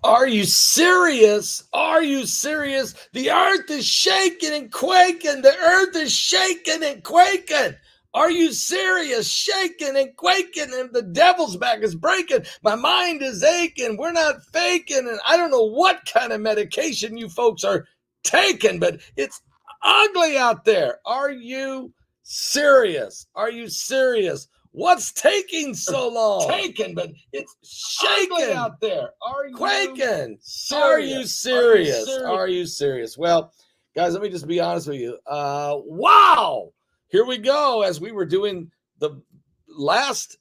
Are you serious? Are you serious? The earth is shaking and quaking. The earth is shaking and quaking. Are you serious? Shaking and quaking, and the devil's back is breaking. My mind is aching. We're not faking, and I don't know what kind of medication you folks are taking, but it's ugly out there. Are you serious? Are you serious? What's taking so long? Taken, but it's shaking out there. Are you quaking? serious? Are you serious? Are you serious? Well, guys, let me just be honest with you. Wow. Here we go. As we were doing the last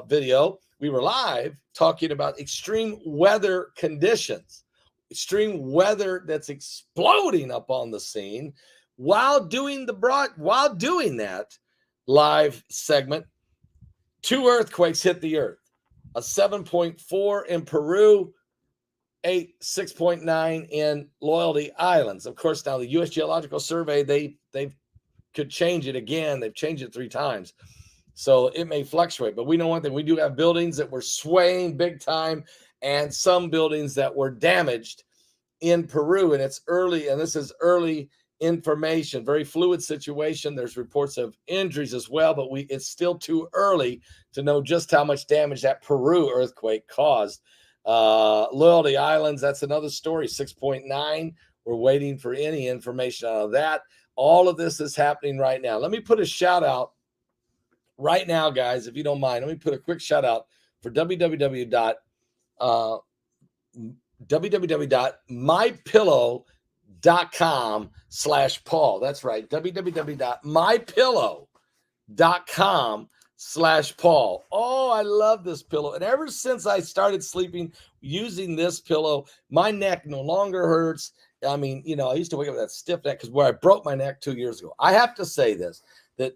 video, we were live talking about extreme weather conditions, extreme weather that's exploding up on the scene. While doing that live segment, 2 earthquakes hit the earth. A 7.4 in Peru, 6.9 in Loyalty Islands. Of course, now the U.S. Geological Survey, they could change it again. They've changed it 3 times. So it may fluctuate. But we know one thing. We do have buildings that were swaying big time and some buildings that were damaged in Peru. And it's early, and this is early information, very fluid situation. There's reports of injuries as well, but it's still too early to know just how much damage that Peru earthquake caused. Loyalty Islands, that's another story, 6.9. We're waiting for any information out of that. All of this is happening right now. Let me put a shout out right now, guys, if you don't mind. Let me put a quick shout out for www.mypillow.com/Paul. That's right, www.mypillow.com/Paul. Oh, I love this pillow. And ever since I started sleeping using this pillow, my neck no longer hurts. I mean, I used to wake up with that stiff neck because where I broke my neck 2 years ago. I have to say that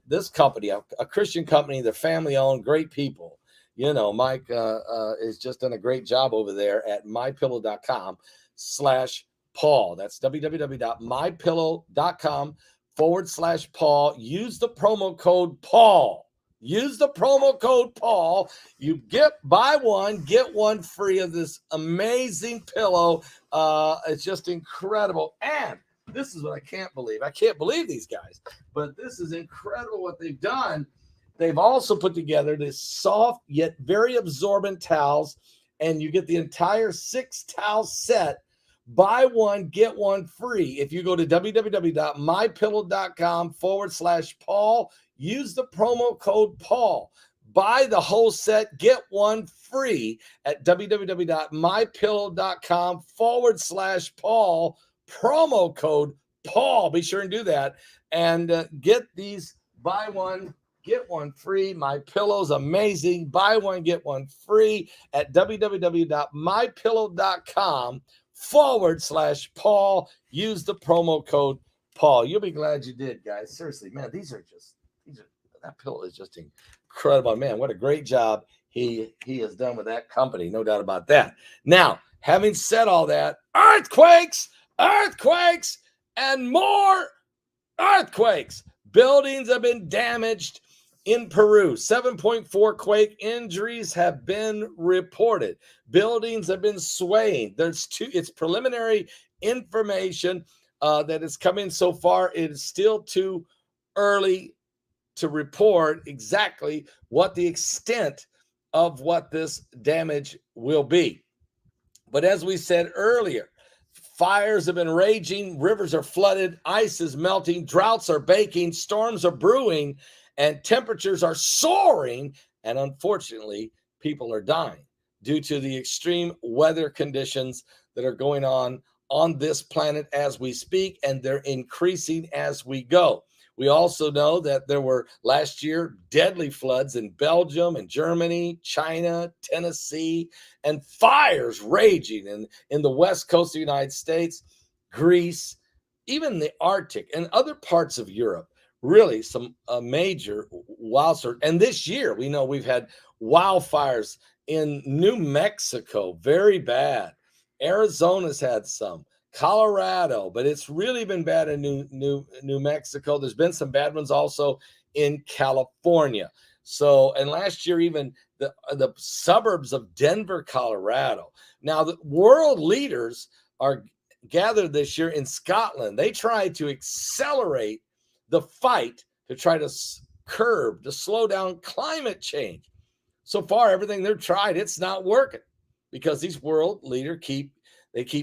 this company, a Christian company, they're family owned, great people. Mike has just done a great job over there at mypillow.com/Paul. That's www.mypillow.com/Paul. Use the promo code Paul. Use the promo code Paul. You buy one, get one free of this amazing pillow. It's just incredible. And this is what I can't believe. I can't believe these guys, but this is incredible what they've done. They've also put together this soft yet very absorbent towels, and you get the entire 6 towel set. Buy one, get one free. If you go to www.mypillow.com/Paul, use the promo code Paul. Buy the whole set, get one free at www.mypillow.com/Paul, promo code Paul. Be sure and do that and get these. Buy one, get one free. My Pillow's amazing. Buy one, get one free at www.mypillow.com/Paul. Use the promo code Paul. You'll be glad you did, guys. Seriously, man, that pillow is just incredible. Man, what a great job he has done with that company. No doubt about that. Now, having said all that, earthquakes, and more earthquakes. Buildings have been damaged in Peru. 7.4 quake. Injuries have been reported. Buildings have been swaying. It's preliminary information that is coming so far. It is still too early to report exactly what the extent of what this damage will be. But as we said earlier, fires have been raging, rivers are flooded, ice is melting, droughts are baking, storms are brewing, and temperatures are soaring, and unfortunately, people are dying due to the extreme weather conditions that are going on this planet as we speak, and they're increasing as we go. We also know that there were last year deadly floods in Belgium and Germany, China, Tennessee, and fires raging in the west coast of the United States, Greece, even the Arctic and other parts of Europe. Really some major wildfires. And this year, we know we've had wildfires in New Mexico, very bad. Arizona's had some. Colorado, but it's really been bad in New Mexico. There's been some bad ones also in California. So, and last year, even the suburbs of Denver, Colorado. Now, the world leaders are gathered this year in Scotland. They tried to accelerate the fight to try to curb, to slow down climate change. So far, everything they've tried, it's not working because these world leaders keep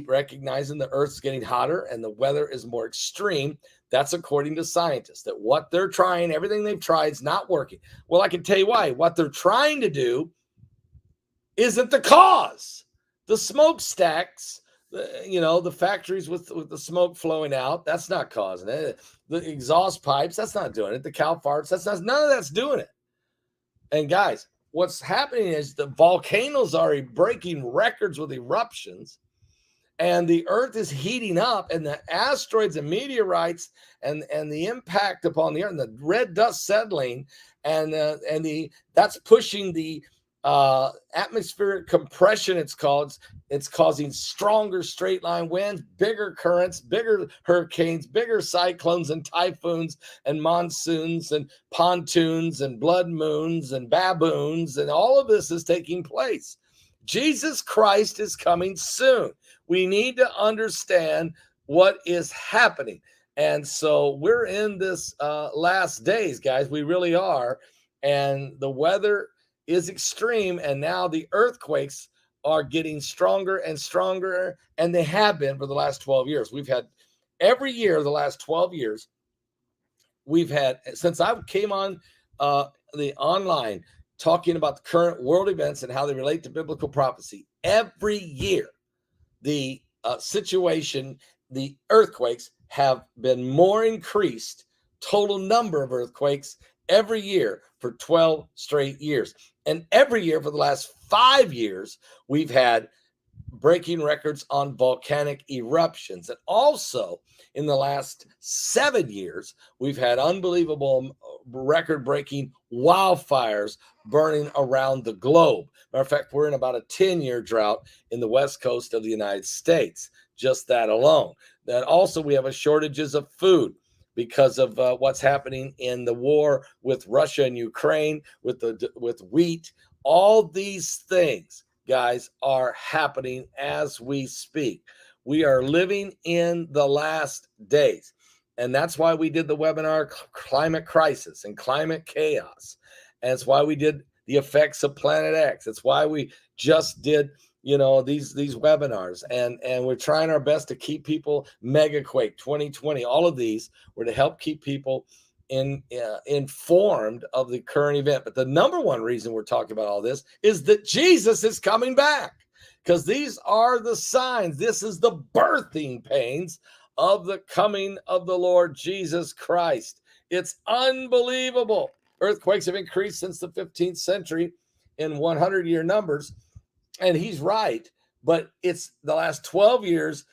recognizing the Earth's getting hotter and the weather is more extreme. That's according to scientists, that what they're trying, everything they've tried is not working. Well, I can tell you why. What they're trying to do isn't the cause. The smokestacks, the factories with the smoke flowing out, that's not causing it. The exhaust pipes, that's not doing it. The cow farts, none of that's doing it. And guys, what's happening is the volcanoes are breaking records with eruptions. And the Earth is heating up, and the asteroids and meteorites and the impact upon the Earth, and the red dust settling, and that's pushing the atmospheric compression. It's causing stronger straight line winds, bigger currents, bigger hurricanes, bigger cyclones and typhoons and monsoons and pontoons and blood moons and baboons, and all of this is taking place. Jesus Christ is coming soon. We need to understand what is happening. And so we're in this last days, guys. We really are. And the weather is extreme. And now the earthquakes are getting stronger and stronger. And they have been for the last 12 years. We've had every year, the last 12 years, we've had, since I came on the online talking about the current world events and how they relate to biblical prophecy, every year, the situation, the earthquakes have been more increased, total number of earthquakes every year for 12 straight years. And every year for the last 5 years, we've had breaking records on volcanic eruptions. And also in the last 7 years, we've had unbelievable record-breaking wildfires burning around the globe. Matter of fact, we're in about a 10-year drought in the west coast of the United States, just that alone. That also we have a shortages of food because of what's happening in the war with Russia and Ukraine, with wheat. All these things, guys, are happening as we speak. We are living in the last days. And that's why we did the webinar, Climate Crisis and Climate Chaos. And it's why we did the effects of Planet X. It's why we just did, these webinars. And we're trying our best to keep people, Mega Quake 2020, all of these were to help keep people informed of the current event. But the number one reason we're talking about all this is that Jesus is coming back, because these are the signs. This is the birthing pains of the coming of the Lord Jesus Christ. It's unbelievable. Earthquakes have increased since the 15th century in 100-year numbers. And he's right. But it's the last 12 years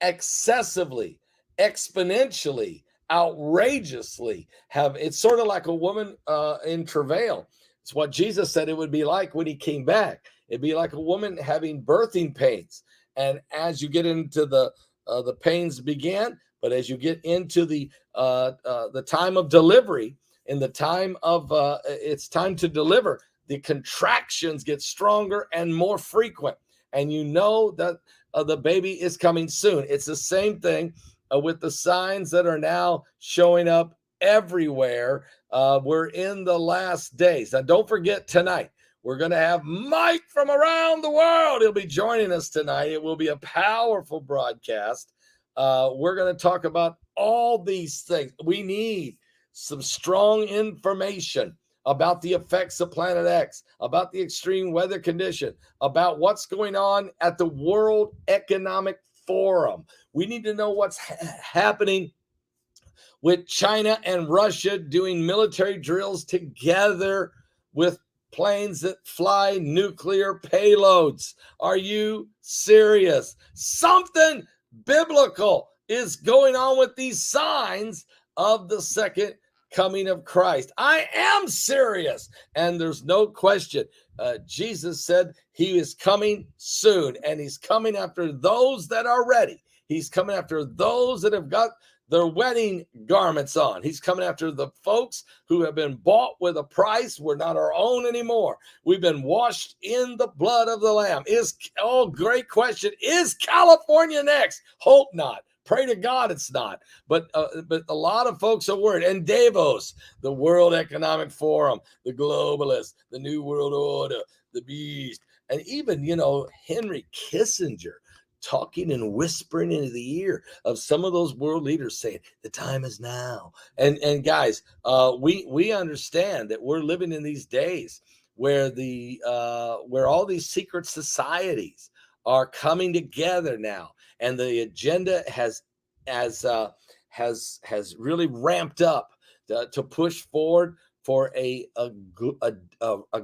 excessively, exponentially, outrageously it's sort of like a woman in travail. It's what Jesus said it would be like when he came back. It'd be like a woman having birthing pains. And as you get into the pains begin, but as you get into the time of delivery, in the time of it's time to deliver, the contractions get stronger and more frequent, and that the baby is coming soon. It's the same thing with the signs that are now showing up everywhere. We're in the last days. Now, don't forget tonight, we're going to have Mike from around the world. He'll be joining us tonight. It will be a powerful broadcast. We're going to talk about all these things. We need some strong information about the effects of Planet X, about the extreme weather condition, about what's going on at the World Economic Forum. We need to know what's happening with China and Russia doing military drills together with planes that fly nuclear payloads. Are you serious? Something biblical is going on with these signs of the second coming of Christ. I am serious. And there's no question. Jesus said he is coming soon, and he's coming after those that are ready. He's coming after those that have got their wedding garments on. He's coming after the folks who have been bought with a price. We're not our own anymore. We've been washed in the blood of the Lamb. Great question. Is California next? Hope not. Pray to God it's not. But a lot of folks are worried. And Davos, the World Economic Forum, the globalists, the New World Order, the beast, and even, Henry Kissinger talking and whispering into the ear of some of those world leaders saying the time is now. And guys, we understand that we're living in these days where where all these secret societies are coming together now, and the agenda has really ramped up to push forward for a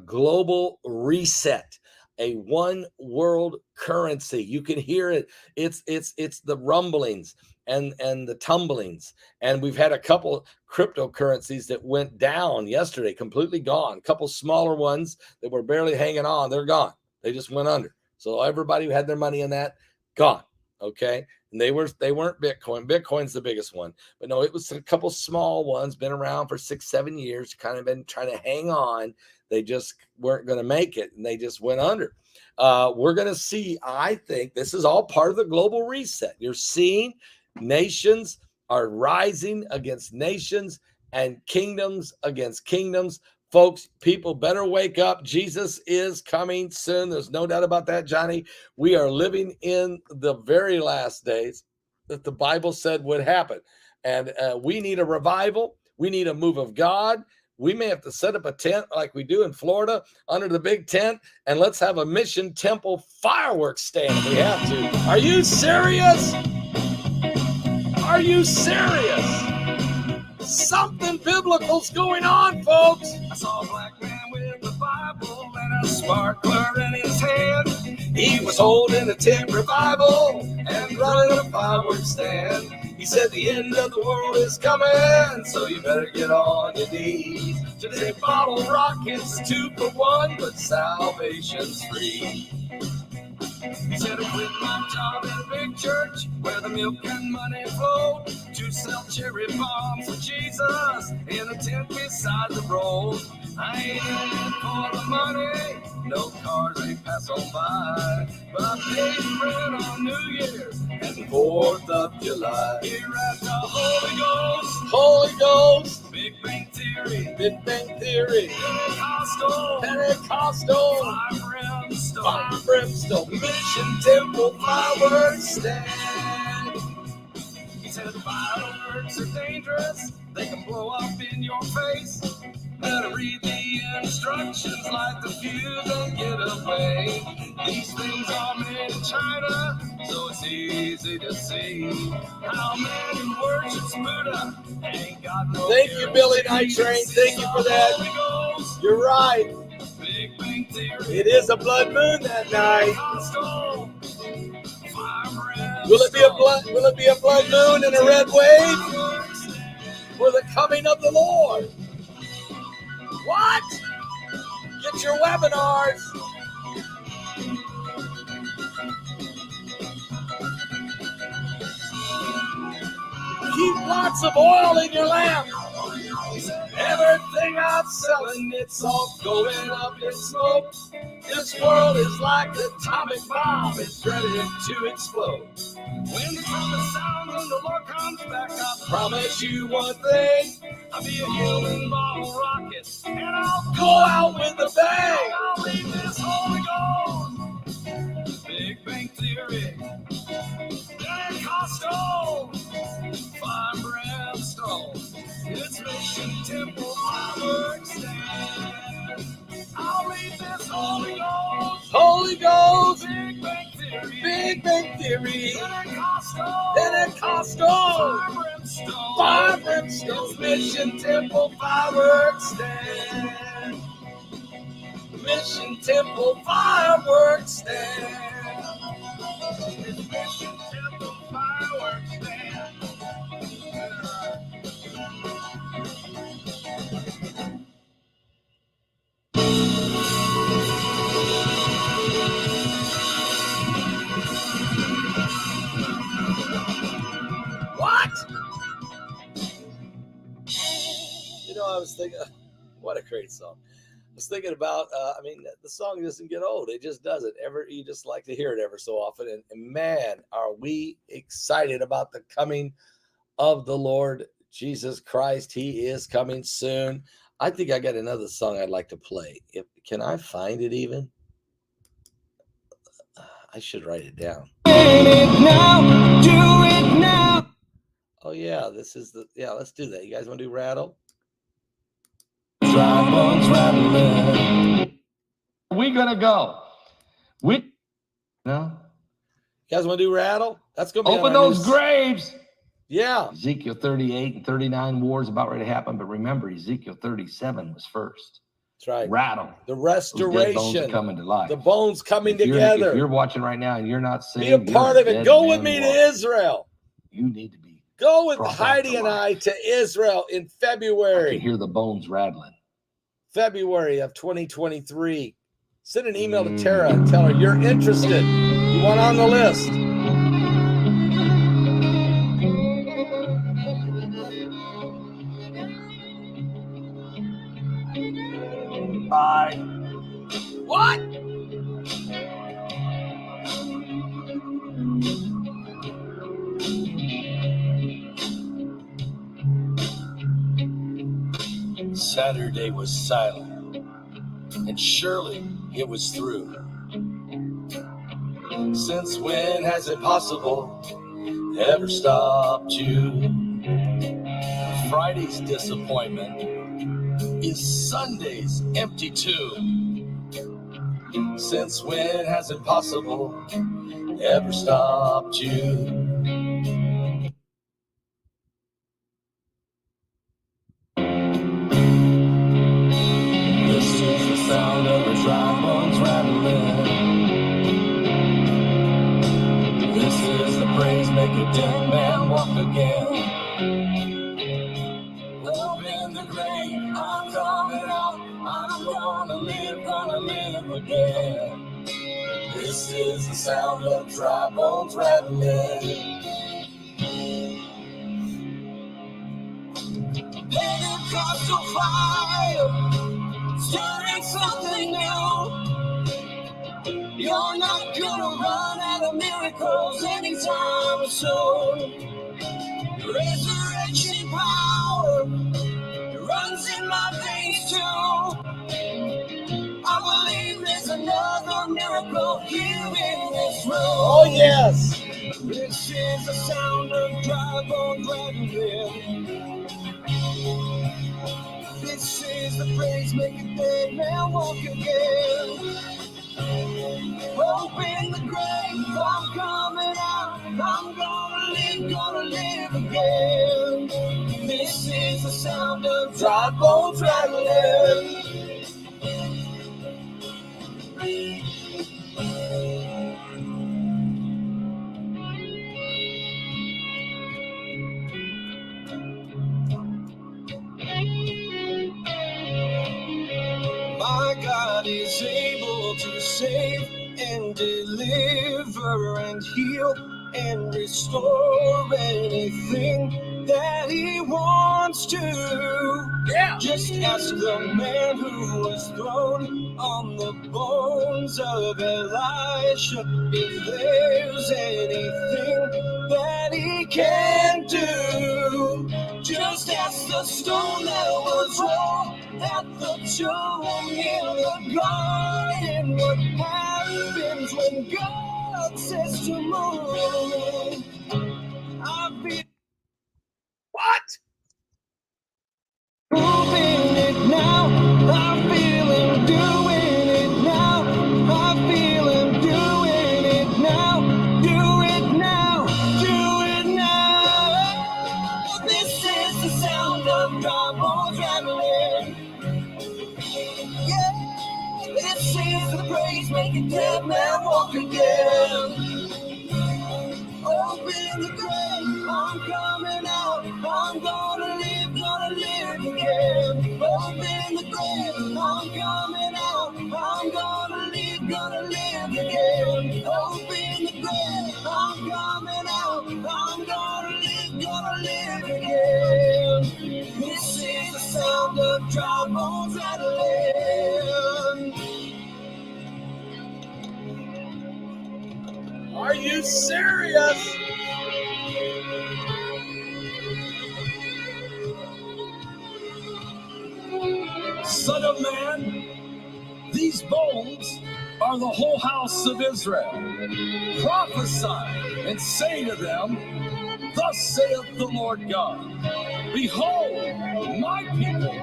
global reset, a one world currency. You can hear it. It's the rumblings and the tumblings. And we've had a couple cryptocurrencies that went down yesterday, completely gone. A couple smaller ones that were barely hanging on, they're gone. They just went under. So everybody who had their money in that, gone. Okay. And they weren't Bitcoin. Bitcoin's the biggest one. But no, it was a couple small ones, been around for 6-7 years, kind of been trying to hang on. They just weren't going to make it, and they just went under. We're going to see, I think this is all part of the global reset. You're seeing nations are rising against nations and kingdoms against kingdoms. Folks, people better wake up. Jesus is coming soon. There's no doubt about that, Johnny. We are living in the very last days that the Bible said would happen. And we need a revival. We need a move of God. We may have to set up a tent like we do in Florida under the big tent, and let's have a Mission Temple fireworks stand if we have to. Are you serious? Are you serious? Something biblical's going on, folks. I saw a black man with a Bible and a sparkler in his hand. He was holding a tent revival and running a fireworks stand. He said the end of the world is coming, so you better get on your knees. Today bottle rockets 2 for 1, but salvation's free. He said I quit my job at a big church where the milk and money flowed to sell cherry bombs for Jesus in a tent beside the road. I ain't in it for the money, no cars they pass on by, but I paid rent on New Year's and 4th of July. Here at the Holy Ghost, Big Bang Theory, Pentecostal, Fire Brimstone, Mission Temple fireworks stand. He said the fireworks are dangerous, they can blow up in your face. Better read the instructions, light the fuse and get away. These things are made in China, so it's easy to see how man who worships Buddha ain't got no. Thank you, Billy Night Train. Thank you for that. You're right. Big Bang Theory. It is a blood moon that night. Will it be a blood moon and a red wave? For the coming of the Lord. What? Get your webinars. Keep lots of oil in your lamp. Everything I'm selling, it's all going up in smoke. This world is like an atomic bomb, it's ready to explode. When the trumpet sounds and the Lord comes back, I Promise you one thing, I'll be a human bottle rocket, and I'll go out with a bang. I'll leave this Holy Ghost. Big Bang Theory, Pentecostal, fire brimstone. It's Mission Temple fireworks stand. I'll leave this Holy Ghost. Holy Ghost, Big Bang Theory, Big Bang Theory, Pentecostal, Fire Brimstone, Mission Temple fireworks stand. Mission Temple fireworks stand. Mission Temple fireworks stand. What? I was thinking, what a great song. I was thinking about, the song doesn't get old. It just doesn't. You just like to hear it ever so often. And man, are we excited about the coming of the Lord Jesus Christ. He is coming soon. I think I got another song I'd like to play. Can I find it even? I should write it down. Do it now. Oh yeah, let's do that. You guys want to do Rattle? Dry bones rattling. We gonna go. No. You guys want to do Rattle? That's gonna be open those graves. Yeah. Ezekiel 38 and 39 wars about ready to happen, but remember, Ezekiel 37 was first. That's right. Rattle. The restoration. Bones are coming to life. The bones coming together. If you're watching right now and you're not saved, be a part of it. Go with me to Israel. You need to be. Go with Heidi and I to Israel in February. I can hear the bones rattling. February of 2023. Send an email to Tara and tell her you're interested. You want on the list. Bye. What? Saturday was silent, and surely it was through. Since when has it possible ever stopped you? Friday's disappointment is Sunday's empty too. Since when has it possible ever stopped you? This is the sound of the dry bones rattling. This is the praise make a dead man walk again. Open the grave, I'm coming out. I'm gonna live again. This is the sound of dry bones rattling. Pentecostal fire, starting something new. You're not gonna run out of miracles anytime soon. Resurrection power runs in my veins too. I believe there's another miracle here in this room. Oh yes. This is the sound of dry bones rattling. This is the praise making dead man walk again. Open the grave, I'm coming out. I'm gonna live again. This is the sound of dry bones rattling. My God is able to save and deliver and heal and restore anything that he wants to. Yeah. Just ask the man who was thrown on the bones of Elisha if there's anything that he can do. Just ask the stone that was rolled at the tomb in the garden. What happens when God says to move? I feel What? moving it now. I feel him doing it now. I feel him doing it now. Do it now. Do it now. This is the sound of dry bones rattling. Yeah. This is the praise making dead man walk again. Open the grave, I'm coming out. I'm gonna live again. Open the grave, I'm coming out. I'm gonna live again. Open the grave, I'm coming out. I'm gonna live again. This is the sound of Are you serious? Son of man, these bones are the whole house of Israel. Prophesy and say to them, thus saith the Lord God, behold, my people,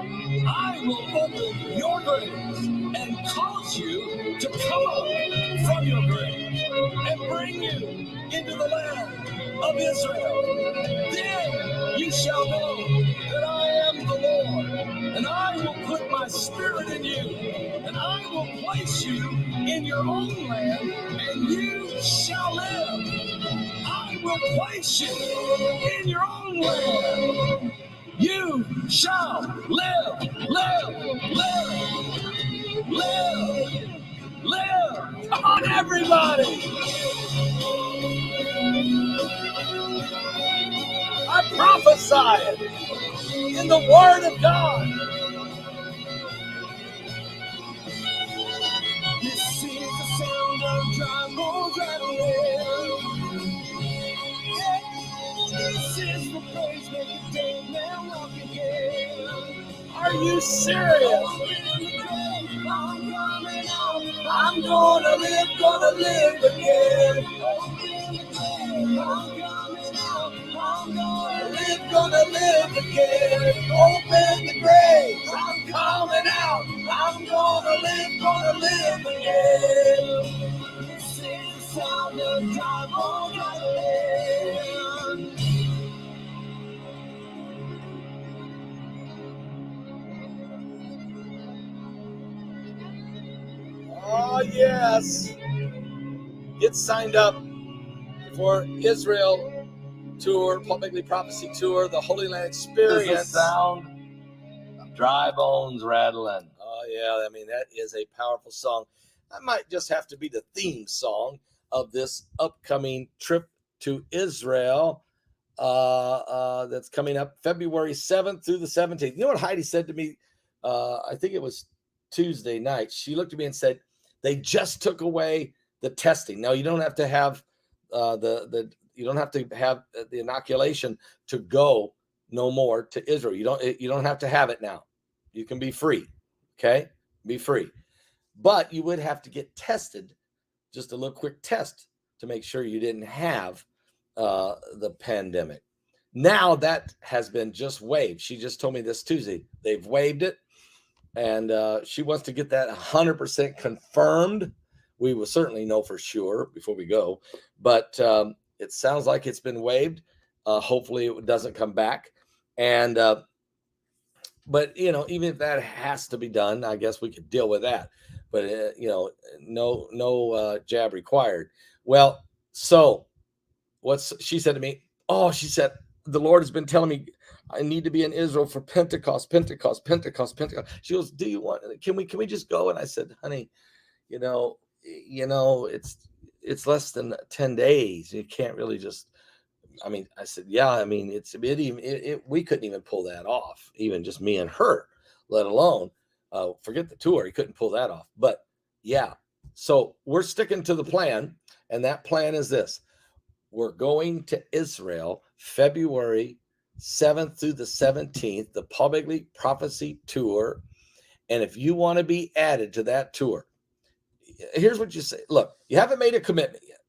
I will open your graves and cause you to come up from your graves and bring you into the land of Israel. Then you shall know that I am the Lord, and I will put my spirit in you, and I will place you in your own land, and you shall live. I will place you in your own land. You shall live, live, live, live, live. Come on, everybody. I prophesy it in the Word of God. This is the sound of dry bones rattling. This is the praise make the dead man walk again. Are you serious? I'm coming out. I'm gonna live again. I'm coming out. I'm Gonna live again. Open the grave. I'm coming out. I'm gonna live again. This is the sound of dry bones rattling. Oh, yes. Get signed up for Israel tour, Publicly Prophecy Tour, the Holy Land Experience. The sound of dry bones rattling. Oh, yeah. I mean, that is a powerful song. That might just have to be the theme song of this upcoming trip to Israel that's coming up February 7th through the 17th. You know what Heidi said to me? I think it was Tuesday night. She looked at me and said, they just took away the testing. Now, you don't have to have the inoculation to go no more to Israel. You don't have to have it now. You can be free. Okay? Be free. But you would have to get tested, just a little quick test to make sure you didn't have the pandemic. Now that has been just waived. She just told me this Tuesday. They've waived it. And she wants to get that 100% confirmed. We will certainly know for sure before we go. But it sounds like it's been waived. Hopefully it doesn't come back. And but, you know, even if that has to be done, I guess we could deal with that. But, you know, no jab required. Well, so she said to me, she said, the Lord has been telling me I need to be in Israel for Pentecost. She goes, can we just go? And I said, honey, you know, it's less than 10 days. You can't really just, I mean, I said, yeah, I mean, we couldn't even pull that off, even just me and her, let alone forget the tour. He couldn't pull that off. But yeah, so we're sticking to the plan. And that plan is this. We're going to Israel February 7th through the 17th, the Publicly Prophecy Tour. And if you want to be added to that tour, here's what you say. Look, you haven't made a commitment yet,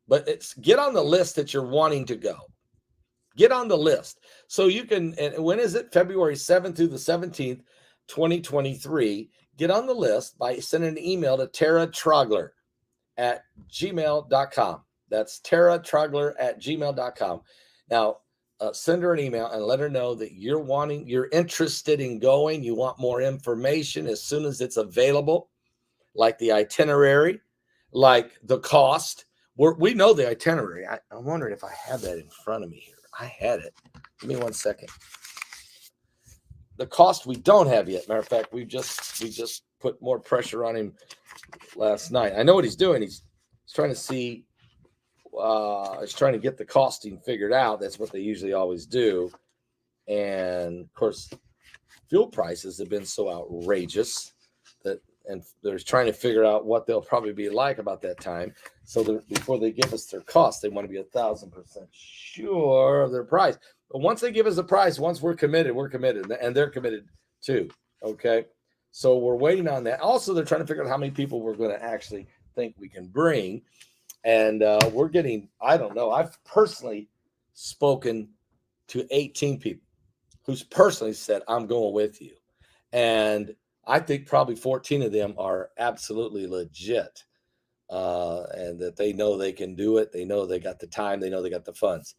but get on the list that you're wanting to go. Get on the list. So you can, and when is it? February 7th through the 17th, 2023. Get on the list by sending an email to taratrogler@gmail.com. That's taratrogler@gmail.com. Now, send her an email and let her know that you're interested in going. You want more information as soon as it's available, like the itinerary, like the cost. We know the itinerary. I'm wondering if I have that in front of me here. I had it. Give me 1 second. The cost we don't have yet. Matter of fact, we just put more pressure on him last night. I know what he's doing. He's trying to see. He's trying to get the costing figured out. That's what they usually always do. And of course, fuel prices have been so outrageous that they're trying to figure out what they'll probably be like about that time. So before they give us their cost, they want to be 1,000% sure of their price. But once they give us the price, once we're committed, and they're committed too. Okay, so we're waiting on that. Also, they're trying to figure out how many people we're going to actually think we can bring, and we're getting. I don't know. I've personally spoken to 18 people who's personally said, "I'm going with you," and I think probably 14 of them are absolutely legit, and that they know they can do it. They know they got the time. They know they got the funds.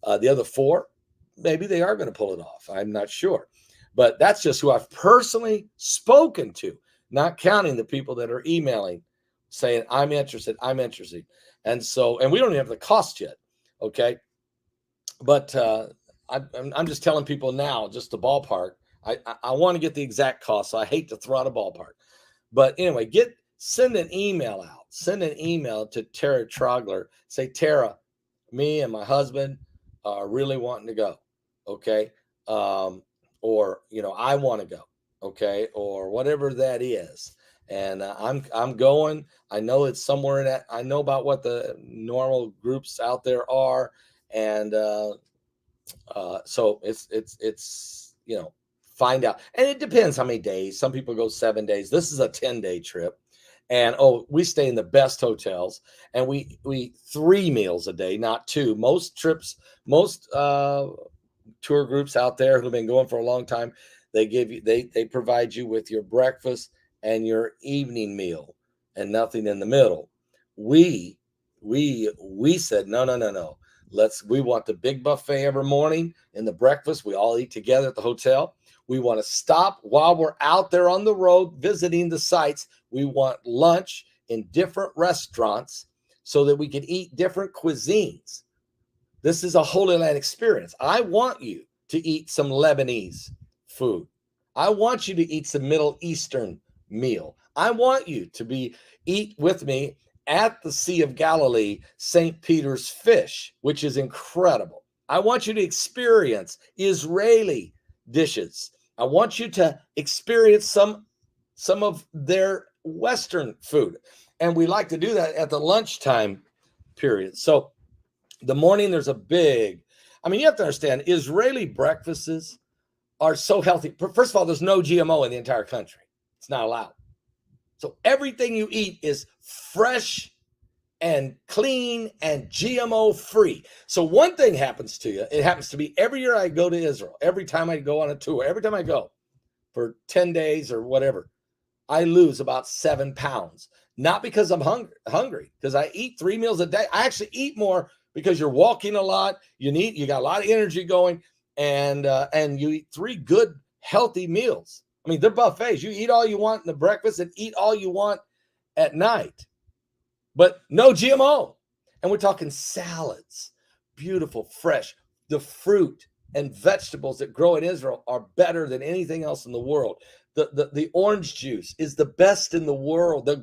The other 4, maybe they are going to pull it off. I'm not sure. But that's just who I've personally spoken to, not counting the people that are emailing saying, I'm interested. And we don't even have the cost yet. Okay. But I'm just telling people now, just the ballpark. I want to get the exact cost. So I hate to throw out a ballpark. But anyway, send an email out. Send an email to Tara Trogler. Say, Tara, me and my husband are really wanting to go. Okay. Or, I want to go. Okay. Or whatever that is. And I'm going. I know it's somewhere in that. I know about what the normal groups out there are. And so it's find out. And it depends how many days. Some people go 7 days. This is a 10-day trip. And we stay in the best hotels, and we eat 3 meals a day, not 2. Most tour groups out there who've been going for a long time, they provide you with your breakfast and your evening meal and nothing in the middle. We said no. We want the big buffet every morning in the breakfast. We all eat together at the hotel. We want to stop while we're out there on the road visiting the sites. We want lunch in different restaurants so that we can eat different cuisines. This is a Holy Land experience. I want you to eat some Lebanese food. I want you to eat some Middle Eastern meal. I want you to eat with me at the Sea of Galilee, St. Peter's fish, which is incredible. I want you to experience Israeli dishes. I want you to experience some of their Western food. And we like to do that at the lunchtime period. So the morning, there's you have to understand, Israeli breakfasts are so healthy. First of all, there's no GMO in the entire country. It's not allowed. So everything you eat is fresh and clean and GMO free. So one thing happens to you. It happens to me every year I go to Israel. Every time I go on a tour, every time I go for 10 days or whatever, I lose about 7 pounds. Not because I'm hungry, because I eat 3 meals a day. I actually eat more because you're walking a lot. You got a lot of energy going, and you eat 3 good, healthy meals. I mean, they're buffets. You eat all you want in the breakfast and eat all you want at night, but no GMO. And we're talking salads, beautiful, fresh. The fruit and vegetables that grow in Israel are better than anything else in the world. The orange juice is the best in the world. The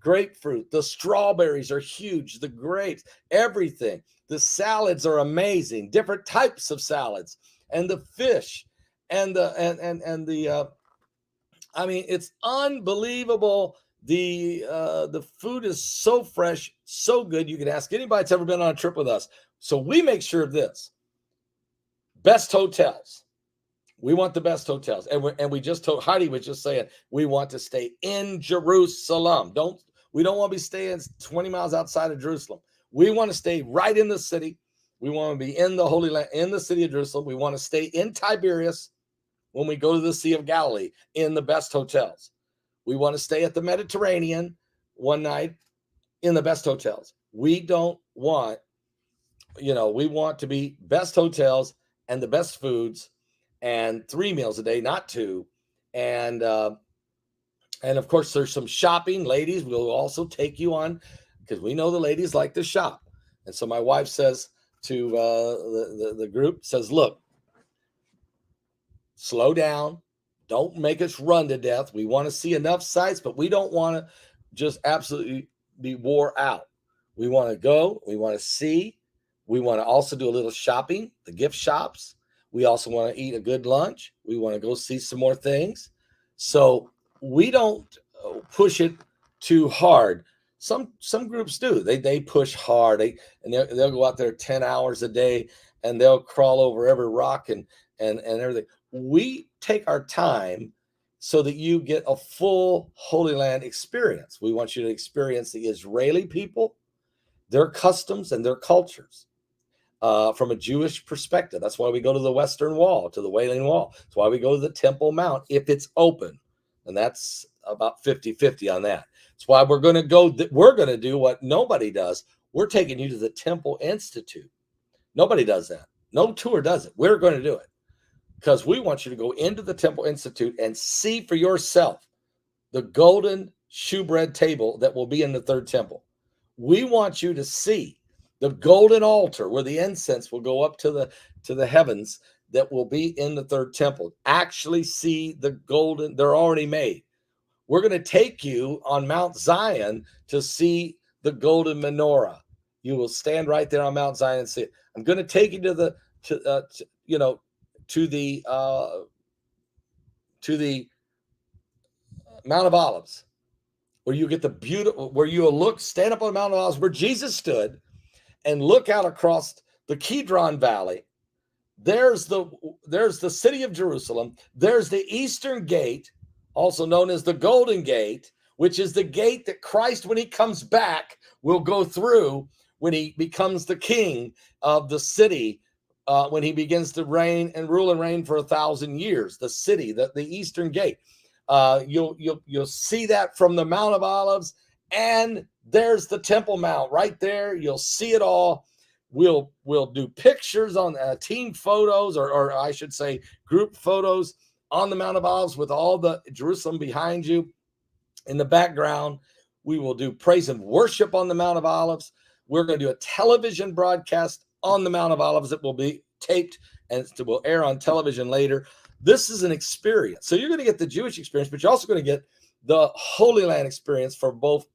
grapefruit, the strawberries are huge. The grapes, everything. The salads are amazing. Different types of salads, and the fish, and it's unbelievable. The food is so fresh, so good. You can ask anybody that's ever been on a trip with us. So we make sure of this. Best hotels. We want the best hotels. And we just told, Heidi was just saying, we want to stay in Jerusalem. We don't want to be staying 20 miles outside of Jerusalem. We want to stay right in the city. We want to be in the Holy Land, in the city of Jerusalem. We want to stay in Tiberias when we go to the Sea of Galilee in the best hotels. We want to stay at the Mediterranean one night in the best hotels. We don't want, we want to be best hotels and the best foods and 3 meals a day, not 2. And of course, there's some shopping. Ladies, we'll also take you on, because we know the ladies like to shop. And so my wife says to the group, says, look, slow down. Don't make us run to death. We want to see enough sights, but we don't want to just absolutely be wore out. We want to go. We want to see. We want to also do a little shopping, the gift shops. We also want to eat a good lunch. We want to go see some more things. So we don't push it too hard. Some groups do. They push hard. They'll go out there 10 hours a day and they'll crawl over every rock and everything. We take our time so that you get a full Holy Land experience. We want you to experience the Israeli people, their customs and their cultures from a Jewish perspective. That's why we go to the Western Wall, to the Wailing Wall. That's why we go to the Temple Mount if it's open. And that's about 50-50 on that. That's why we're going to go. We're going to do what nobody does. We're taking you to the Temple Institute. Nobody does that. No tour does it. We're going to do it because we want you to go into the Temple Institute and see for yourself the golden shewbread table that will be in the third temple. We want you to see the golden altar where the incense will go up to the heavens that will be in the third temple. Actually see the golden, they're already made. We're going to take you on Mount Zion to see the golden menorah. You will stand right there on Mount Zion and see it. I'm going to take you to the Mount of Olives, where you get the beautiful, where you will stand up on the Mount of Olives where Jesus stood and look out across the Kidron Valley. There's the city of Jerusalem. There's the Eastern Gate, also known as the Golden Gate, which is the gate that Christ, when he comes back, will go through when he becomes the king of the city, when he begins to reign and rule and reign for 1,000 years. The city, the Eastern Gate. You'll see that from the Mount of Olives, and there's the Temple Mount right there. You'll see it all. We'll do pictures on team photos, or I should say group photos on the Mount of Olives with all the Jerusalem behind you. In the background, we will do praise and worship on the Mount of Olives. We're going to do a television broadcast on the Mount of Olives that will be taped and it will air on television later. This is an experience. So you're going to get the Jewish experience, but you're also going to get the Holy Land experience for both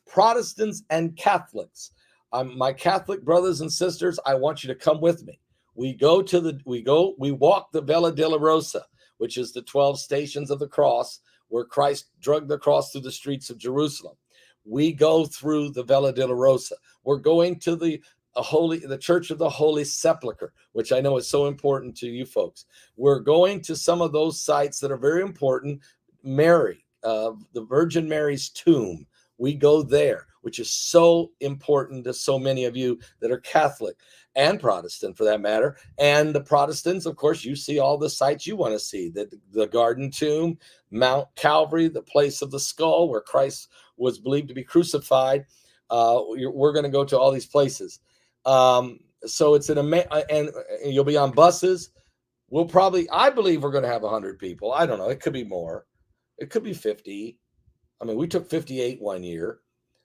Protestants and Catholics. My Catholic brothers and sisters, I want you to come with me. We walk the Via Dolorosa, which is the 12 stations of the cross where Christ dragged the cross through the streets of Jerusalem. We go through the Via Dolorosa. We're going to the Church of the Holy Sepulchre, which I know is so important to you folks. We're going to some of those sites that are very important. Mary, the Virgin Mary's tomb. We go there, which is so important to so many of you that are Catholic and Protestant for that matter. And the Protestants, of course, you see all the sites you want to see, the Garden Tomb, Mount Calvary, the place of the skull where Christ was believed to be crucified. We're going to go to all these places. So it's and you'll be on buses. I believe we're going to have 100 people. I don't know. It could be more. It could be 50. I mean, we took 58 one year.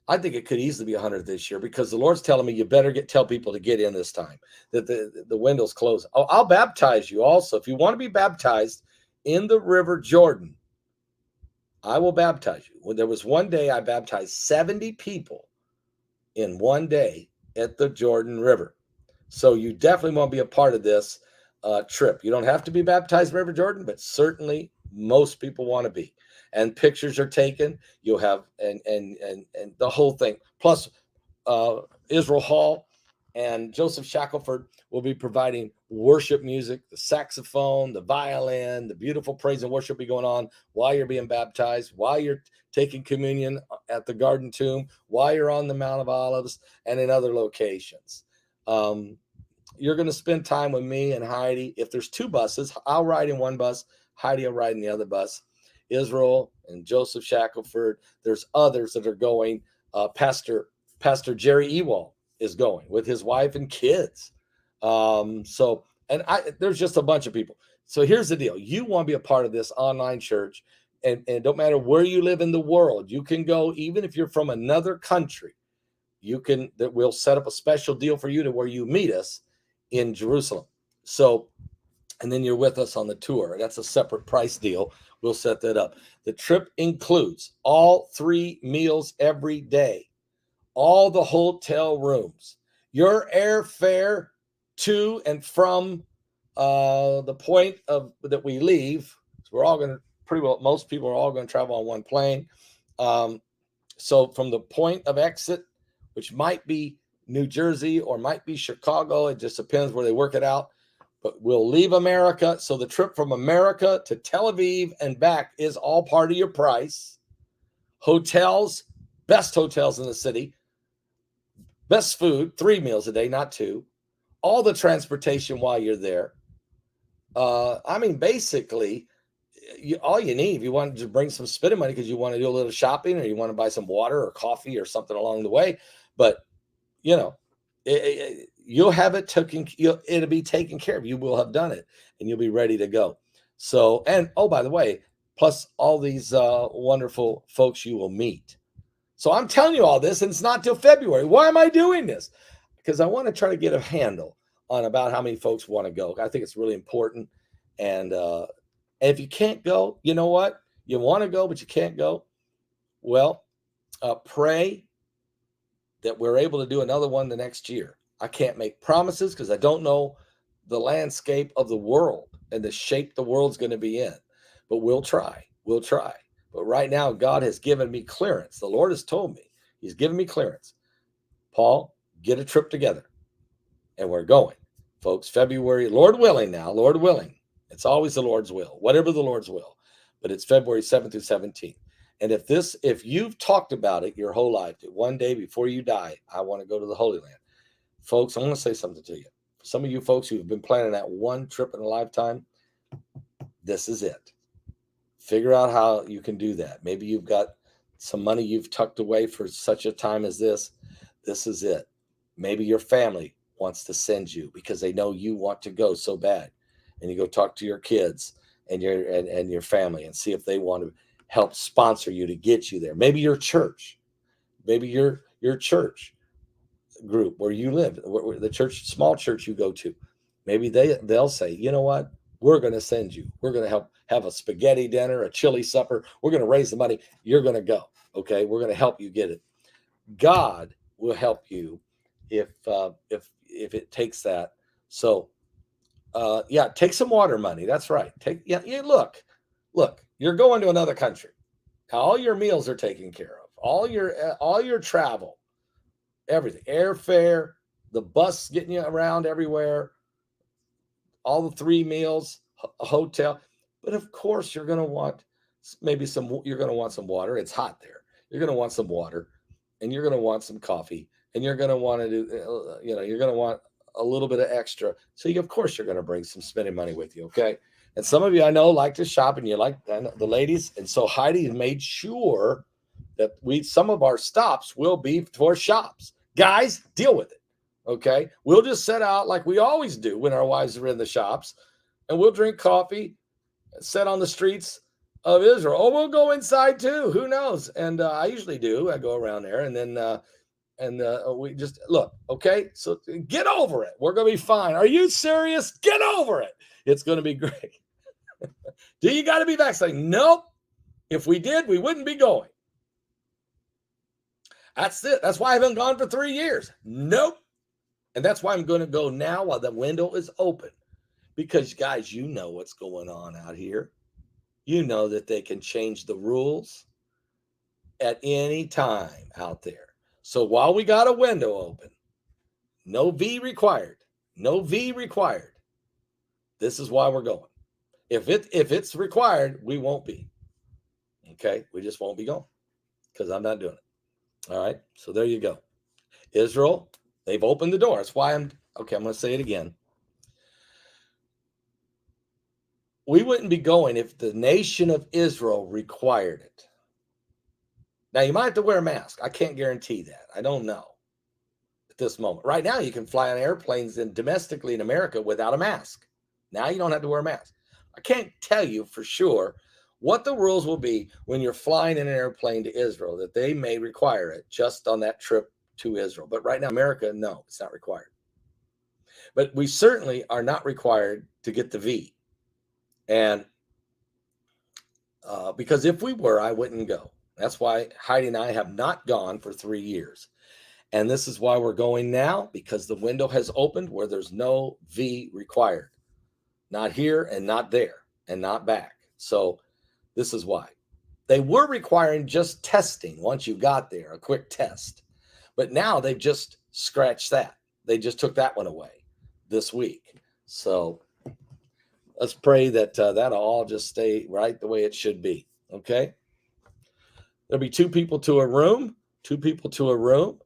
I think it could easily be 100 this year because the Lord's telling me you better tell people to get in this time, that the window's closed. Oh, I'll baptize you also. If you want to be baptized in the River Jordan, I will baptize you. When there was one day I baptized 70 people in one day at the Jordan River. So you definitely want to be a part of this trip. You don't have to be baptized in River Jordan, but certainly most people want to be. And pictures are taken. You'll have and the whole thing. Plus, Israel Hall and Joseph Shackelford will be providing worship music, the saxophone, the violin, the beautiful praise and worship be going on while you're being baptized, while you're taking communion at the Garden Tomb, while you're on the Mount of Olives, and in other locations. You're going to spend time with me and Heidi. If there's two buses, I'll ride in one bus. Heidi will ride in the other bus. Israel and Joseph Shackelford. There's others that are going. Pastor Jerry Ewald is going with his wife and kids. There's just a bunch of people. So here's the deal. You want to be a part of this online church, and it don't matter where you live in the world. You can go, even if you're from another country. We'll set up a special deal for you to where you meet us in Jerusalem. So, and then you're with us on the tour. That's a separate price deal. We'll set that up. The trip includes all 3 meals every day, all the hotel rooms, your airfare to and from the point that we leave. So we're all going to pretty well, most people are all going to travel on one plane. So from the point of exit, which might be New Jersey or might be Chicago, it just depends where they work it out. But we'll leave America. So the trip from America to Tel Aviv and back is all part of your price. Hotels, best hotels in the city. Best food, 3 meals a day, not 2. All the transportation while you're there. I mean, basically, all you need, if you want to bring some spending money because you want to do a little shopping or you want to buy some water or coffee or something along the way. But, you know, you'll have it taken, it'll be taken care of. You will have done it and you'll be ready to go. So, and oh, by the way, plus all these wonderful folks you will meet. So I'm telling you all this, and it's not till February. Why am I doing this? Because I want to try to get a handle on about how many folks want to go. I think it's really important. And if you can't go, you know what? You want to go, but you can't go. Well, pray that we're able to do another one the next year. I can't make promises because I don't know the landscape of the world and the shape the world's going to be in. But we'll try. We'll try. But right now, God has given me clearance. The Lord has told me. He's given me clearance. Paul, get a trip together. And we're going. Folks, February, Lord willing now, Lord willing. It's always the Lord's will, whatever the Lord's will. But it's February 7th through 17th. And if you've talked about it your whole life, that one day before you die, I want to go to the Holy Land. Folks, I want to say something to you. For some of you folks who've been planning that one trip in a lifetime, this is it. Figure out how you can do that. Maybe you've got some money you've tucked away for such a time as this. This is it. Maybe your family wants to send you because they know you want to go so bad. And you go talk to your kids and your family and see if they want to help sponsor you to get you there. Maybe your church. Maybe your church group where you live, where the church, small church you go to. Maybe they'll say, you know what? We're going to send you. We're going to help have a spaghetti dinner, a chili supper. We're going to raise the money. You're going to go. Okay. We're going to help you get it. God will help you if it takes that. So, take some water money. That's right. Look, you're going to another country. All your meals are taken care of. All your travel, everything, airfare, the bus getting you around everywhere, all the 3 meals, a hotel. But of course, you're going to want you're going to want some water. It's hot there. You're going to want some water, and you're going to want some coffee, and you're going to want to do, you're going to want a little bit of extra. So of course you're going to bring some spending money with you. Okay. And some of you I know like to shop, and you like the ladies. And so Heidi made sure that some of our stops will be for shops. Guys, deal with it. Okay. We'll just set out like we always do when our wives are in the shops, and we'll drink coffee, sit on the streets of Israel. Oh, we'll go inside too. Who knows? And I usually do. I go around there, and then, we just look, okay? So get over it. We're going to be fine. Are you serious? Get over it. It's going to be great. Do you got to be vaccinated? Nope. If we did, we wouldn't be going. That's it. That's why I haven't gone for 3 years. Nope. And that's why I'm going to go now while the window is open. Because, guys, you know what's going on out here. You know that they can change the rules at any time out there. So while we got a window open, no V required. No V required. This is why we're going. If it's required, we won't be. Okay? We just won't be going because I'm not doing it. All right? So there you go. Israel, they've opened the door. That's why I'm going to say it again. We wouldn't be going if the nation of Israel required it. Now, you might have to wear a mask. I can't guarantee that. I don't know at this moment. Right now, you can fly on airplanes domestically in America without a mask. Now you don't have to wear a mask. I can't tell you for sure what the rules will be when you're flying in an airplane to Israel, that they may require it just on that trip to Israel. But right now, America, no, it's not required. But we certainly are not required to get the V. And because if we were, I wouldn't go. That's why Heidi and I have not gone for 3 years. And this is why we're going now, because the window has opened where there's no V required. Not here and not there and not back. So This is why. They were requiring just testing once you got there, a quick test. But now they've just scratched that. They just took that one away this week. So let's pray that that'll all just stay right the way it should be. Okay. There'll be 2 people to a room, 2 people to a room.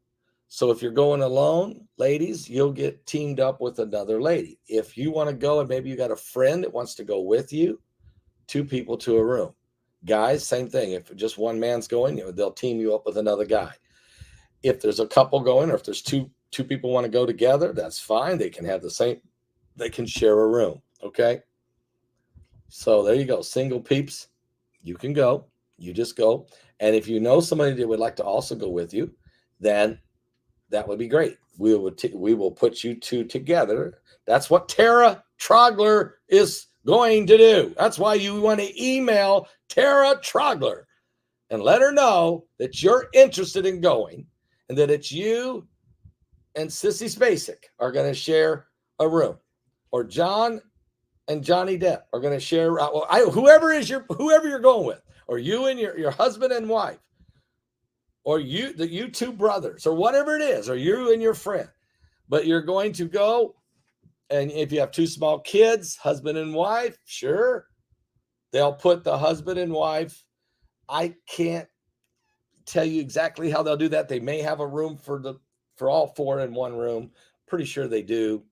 So if you're going alone, ladies, you'll get teamed up with another lady. If you want to go and maybe you got a friend that wants to go with you, 2 people to a room. Guys, same thing. If just one man's going, they'll team you up with another guy. If there's a couple going, or if there's two people want to go together, that's fine. They can have the same, they can share a room. Okay. So there you go. Single peeps, you can go. You just go. And if you know somebody that would like to also go with you, then that would be great. We will put you 2 together. That's what Tara Trogler is going to do. That's why you want to email Tara Trogler and let her know that you're interested in going and that it's you and Sissy Spacek are going to share a room, or John and Johnny Depp are going to share. Whoever you're going with, or you and your husband and wife, or you 2 brothers, or whatever it is, or you and your friend, but you're going to go. And if you have 2 small kids, husband and wife, sure, they'll put the husband and wife. I can't tell you exactly how they'll do that. They may have a room for all 4 in one room. Pretty sure they do.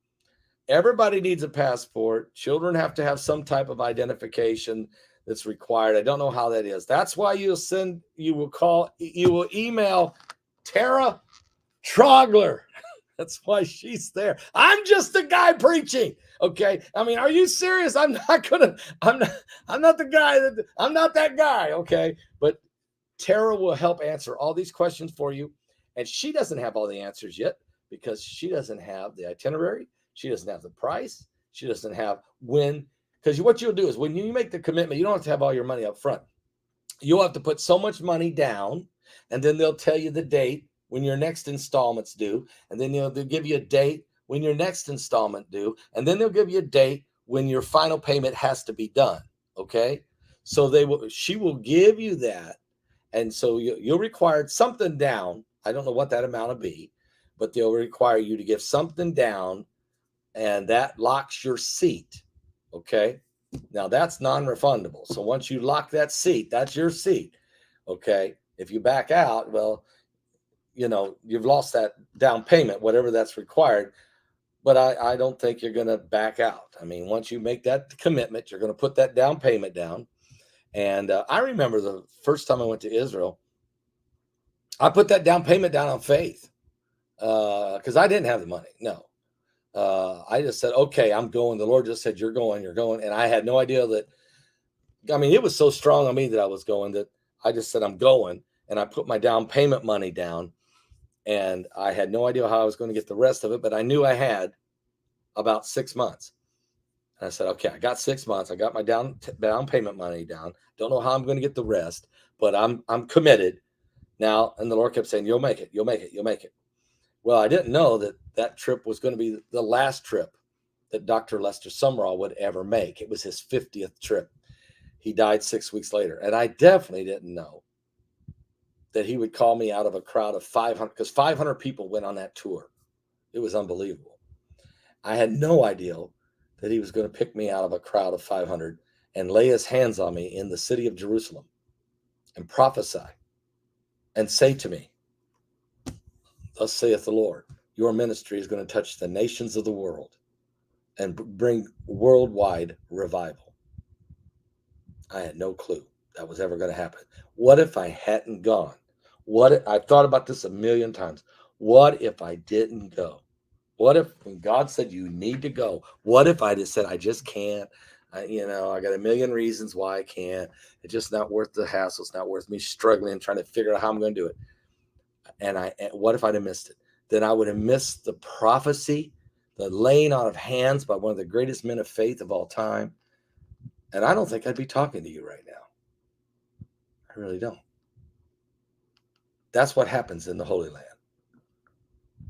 Everybody needs a passport. Children have to have some type of identification that's required. I don't know how that is. That's why you will email Tara Trogler. That's why she's there. I'm just a guy preaching. Okay. I mean, are you serious? I'm not that guy. Okay. But Tara will help answer all these questions for you. And she doesn't have all the answers yet because she doesn't have the itinerary. She doesn't have the price. She doesn't have when, because what you'll do is when you make the commitment, you don't have to have all your money up front. You'll have to put so much money down, and then they'll tell you the date when your next installment's due, and then they'll give you a date when your next installment due, and then they'll give you a date when your final payment has to be done. Okay, so she will give you that, and so you'll require something down. I don't know what that amount will be, but they'll require you to give something down, and that locks your seat. Okay, now that's non-refundable. So once you lock that seat, that's your seat. Okay, if you back out, well, you've lost that down payment, whatever that's required. But I don't think you're going to back out. I mean, once you make that commitment, you're going to put that down payment down. And I remember the first time I went to Israel, I put that down payment down on faith because I didn't have the money. No, I just said, okay, I'm going. The Lord just said, you're going. And I had no idea that, I mean, it was so strong on me that I was going that I just said, I'm going. And I put my down payment money down. And I had no idea how I was going to get the rest of it, but I knew I had about 6 months. And I said, okay, I got 6 months. I got my down payment money down. Don't know how I'm going to get the rest, but I'm committed now. And the Lord kept saying, you'll make it. You'll make it. You'll make it. Well, I didn't know that trip was going to be the last trip that Dr. Lester Sumrall would ever make. It was his 50th trip. He died 6 weeks later. And I definitely didn't know that he would call me out of a crowd of 500, because 500 people went on that tour. It was unbelievable. I had no idea that he was going to pick me out of a crowd of 500 and lay his hands on me in the city of Jerusalem and prophesy and say to me, thus saith the Lord, your ministry is going to touch the nations of the world and bring worldwide revival. I had no clue that was ever going to happen. What if I hadn't gone? I've thought about this a million times. What if I didn't go? What if when God said you need to go? What if I just said I just can't? I got a million reasons why I can't. It's just not worth the hassle. It's not worth me struggling and trying to figure out how I'm going to do it. And what if I'd have missed it? Then I would have missed the prophecy, the laying on of hands by one of the greatest men of faith of all time. And I don't think I'd be talking to you right now. I really don't. That's what happens in the Holy Land.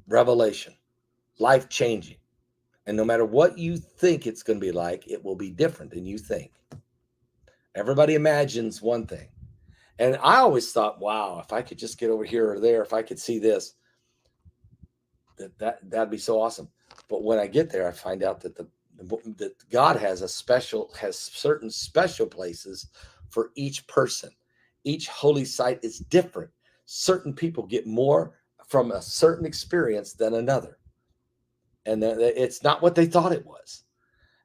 Revelation, life-changing. And no matter what you think it's going to be like, it will be different than you think. Everybody imagines one thing. And I always thought, wow, if I could just get over here or there, if I could see this, that'd be so awesome. But when I get there, I find out that that God has certain special places for each person. Each holy site is different. Certain people get more from a certain experience than another. And it's not what they thought it was.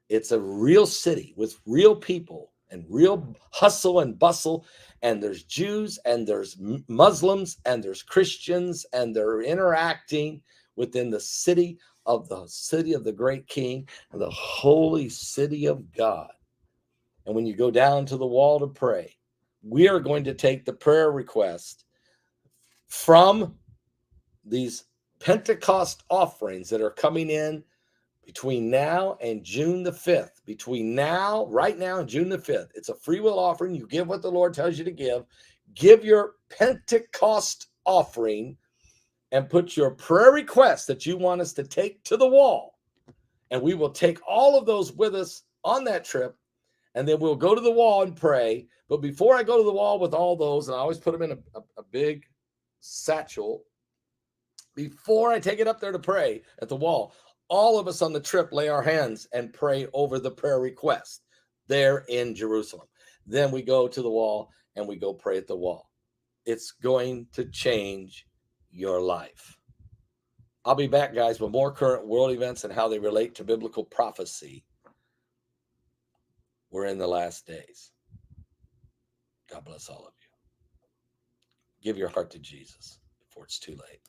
It's a real city with real people and real hustle and bustle. And there's Jews and there's Muslims and there's Christians, and they're interacting within the city of the great King and the holy city of God. And when you go down to the wall to pray, we are going to take the prayer request from these Pentecost offerings that are coming in between now and June the 5th. Right now and June the 5th. It's a free will offering. You give what the Lord tells you to give. Give your Pentecost offering and put your prayer request that you want us to take to the wall. And we will take all of those with us on that trip. And then we'll go to the wall and pray. But before I go to the wall with all those, and I always put them in a big satchel, before I take it up there to pray at the wall, all of us on the trip lay our hands and pray over the prayer request there in Jerusalem. Then we go to the wall and we go pray at the wall. It's going to change your life. I'll be back, guys, with more current world events and how they relate to biblical prophecy. We're in the last days. God bless all of you. Give your heart to Jesus before it's too late.